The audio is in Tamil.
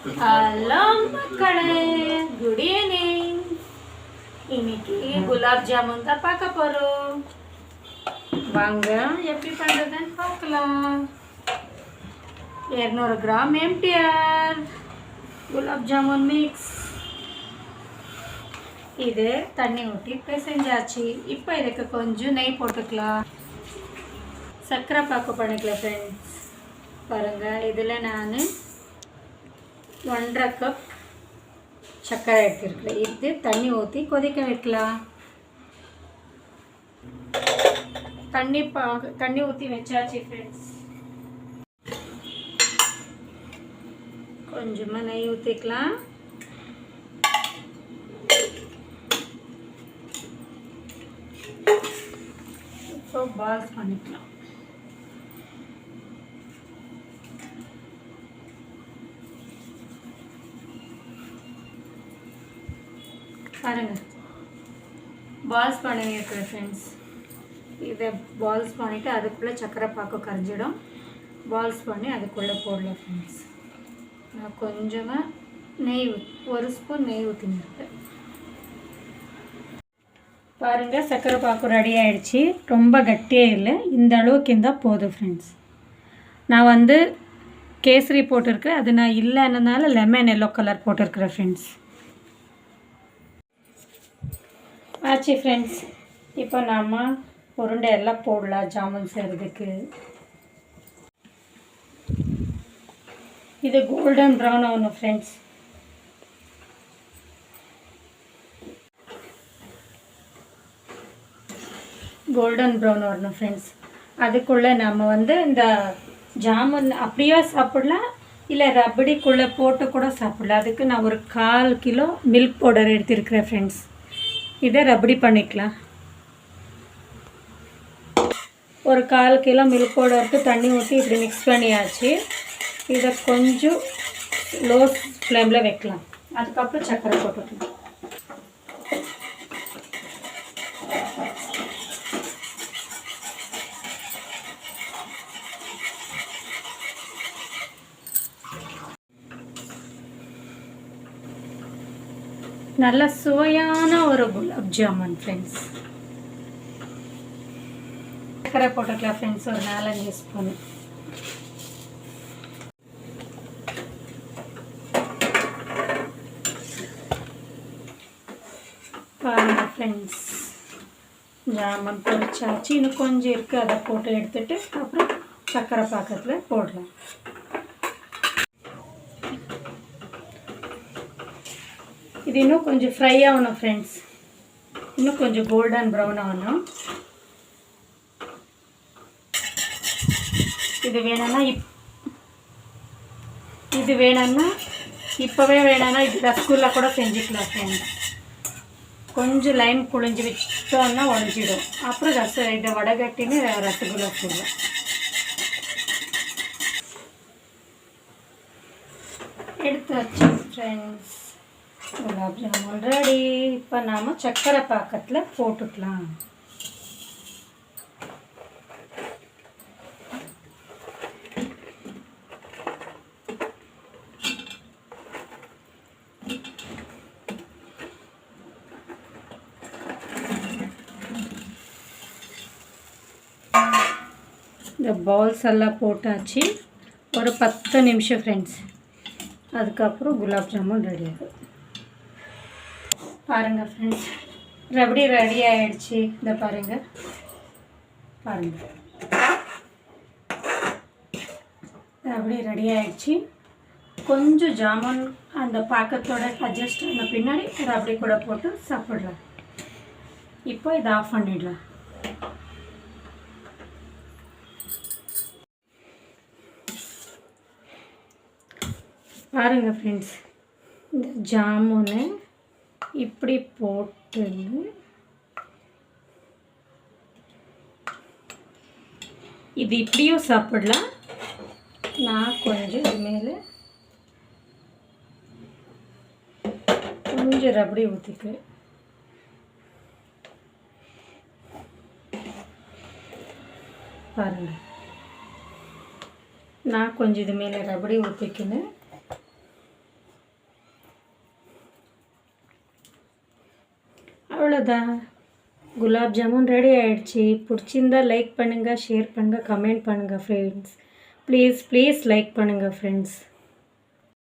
ஹலோ மக்களே, குட் ஈவினிங். இன்னைக்கு குலாப் ஜாமுன் தான் பார்க்க போகிறோம். வாங்க எப்படி பண்ணுறதுன்னு பார்க்கலாம். 200 gram MTR gulab jamun mix. இது தண்ணி ஊற்றி பிசைஞ்சாச்சு. இப்போ இதுக்கு கொஞ்சம் நெய் போட்டுக்கலாம். சர்க்கரை பாக்கு பண்ணிக்கலாம் ஃப்ரெண்ட்ஸ். பாருங்கள், இதில் நான் 1.5 கப் சர்க்கரை எடுத்துருக்குறேன். இது தண்ணி ஊற்றி கொதிக்க வைக்கலாம். தண்ணி ஊற்றி வச்சாச்சு ஃப்ரெண்ட்ஸ். கொஞ்சமாக நெய் ஊற்றிக்கலாம். இப்போ பால்ஸ் பண்ணிக்கலாம். பாருங்கள், பால்ஸ் பண்ணி இருக்கிறேன் ஃப்ரெண்ட்ஸ். இதை பால்ஸ் பண்ணிவிட்டு அதுக்குள்ளே சக்கரை பாக்கு கரைஞ்சிடும். பால்ஸ் பண்ணி அதுக்குள்ளே போடலாம் ஃப்ரெண்ட்ஸ். நான் கொஞ்சமாக நெய் 1 ஸ்பூன் நெய் ஊற்றினிருக்கேன். பாருங்கள், சக்கரை பாக்கு ரெடி ஆகிடுச்சு. ரொம்ப கட்டியே இல்லை, இந்த அளவுக்கு இருந்தால் போதும் ஃப்ரெண்ட்ஸ். நான் கேசரி போட்டிருக்கேன். அது நான் இல்லைன்னனால லெமன் எல்லோ கலர் போட்டிருக்கிறேன் ஃப்ரெண்ட்ஸ். ஆச்சு ஃப்ரெண்ட்ஸ். இப்போ நாம் உருண்டை எல்லாம் போடலாம் ஜாமுன் செய்கிறதுக்கு. இது கோல்டன் ப்ரௌன் ஆகணும் ஃப்ரெண்ட்ஸ். கோல்டன் ப்ரௌன் வரணும் ஃப்ரெண்ட்ஸ். அதுக்குள்ளே நம்ம இந்த ஜாமுன் அப்படியே சாப்பிடலாம், இல்லை ரபடிக்குள்ளே போட்டு கூட சாப்பிடலாம். அதுக்கு நான் ஒரு 1/4 கிலோ மில்க் பவுடர் எடுத்துருக்கிறேன் ஃப்ரெண்ட்ஸ். இதை ரபடி பண்ணிக்கலாம். ஒரு 1/4 கிலோ மில்க் பவுடருக்கு தண்ணி ஊற்றி இப்படி மிக்ஸ் பண்ணியாச்சு. இதை கொஞ்சம் லோ ஃப்ளேமில் வைக்கலாம். அதுக்கப்புறம் சர்க்கரை போட்டுக்கலாம். நல்ல சுவையான ஒரு குலாப் ஜாமுன் ஃப்ரெண்ட்ஸ். சர்க்கரை போட்டுக்கலாம் ஃப்ரெண்ட்ஸ், ஒரு 4-5 ஸ்பூன். பாருங்கள் ஃப்ரெண்ட்ஸ், ஜாமுன் பொரிச்சாச்சு. இன்னும் கொஞ்சம் இருக்குது, அதை போட்டு எடுத்துட்டு அப்புறம் சர்க்கரை பாக்கத்தில் போடலாம். இது இன்னும் கொஞ்சம் ஃப்ரை ஆகணும் ஃப்ரெண்ட்ஸ். இன்னும் கொஞ்சம் கோல்டன் ப்ரௌன் ஆகணும். இது வேணும்னா இப்போவே வேணும்னா இது ரசகுல்லா கூட செஞ்சுக்கலாம் ஃப்ரெண்ட்ஸ். கொஞ்சம் லைம் குழிஞ்சி வச்சிட்டோன்னா உடஞ்சிடும். அப்புறம் இதை வடகட்டின்னு ரசகுல்லா செய்யலாம். எடுத்து வச்சு ஃப்ரெண்ட்ஸ், குலாப் ஜாமுன் ரெடி. இப்போ நாம் சர்க்கரை பாக்கத்தில் போட்டுக்கலாம். இந்த பால்ஸ் எல்லாம் போட்டாச்சு. ஒரு 10 நிமிஷம் ஃப்ரெண்ட்ஸ். அதுக்கப்புறம் குலாப் ஜாமுன் ரெடி ஆகும். பாருங்கள் ஃப்ரெண்ட்ஸ், ரபடி ரெடி ஆகிடுச்சு. இந்த பாருங்கள் ரபடி ரெடி ஆகிடுச்சு. கொஞ்சம் ஜாமுன் அந்த பாக்கத்தோட அட்ஜஸ்ட் ஆன பின்னாடி ரபடி கூட போட்டு சாப்பிடலாம். இப்போ இதை ஆஃப் பண்ணிடலாம். பாருங்கள் ஃப்ரெண்ட்ஸ், இந்த ஜாமுனை இப்படி போட்டு இது இப்படியும் சாப்பிடலாம். நான் கொஞ்சம் இது மேலே கொஞ்சம் ரபடி ஊற்றிக்கிறேன். பாருங்கள், நான் கொஞ்சம் இது மேலே ரபடி ஊற்றிக்கின்னு அவ்வளோதான். குலாப் ஜாமுன் ரெடி ஆகிடுச்சி. பிடிச்சிருந்தா லைக் பண்ணுங்கள், ஷேர் பண்ணுங்கள், கமெண்ட் பண்ணுங்கள் ஃப்ரெண்ட்ஸ். ப்ளீஸ் லைக் பண்ணுங்கள் ஃப்ரெண்ட்ஸ்.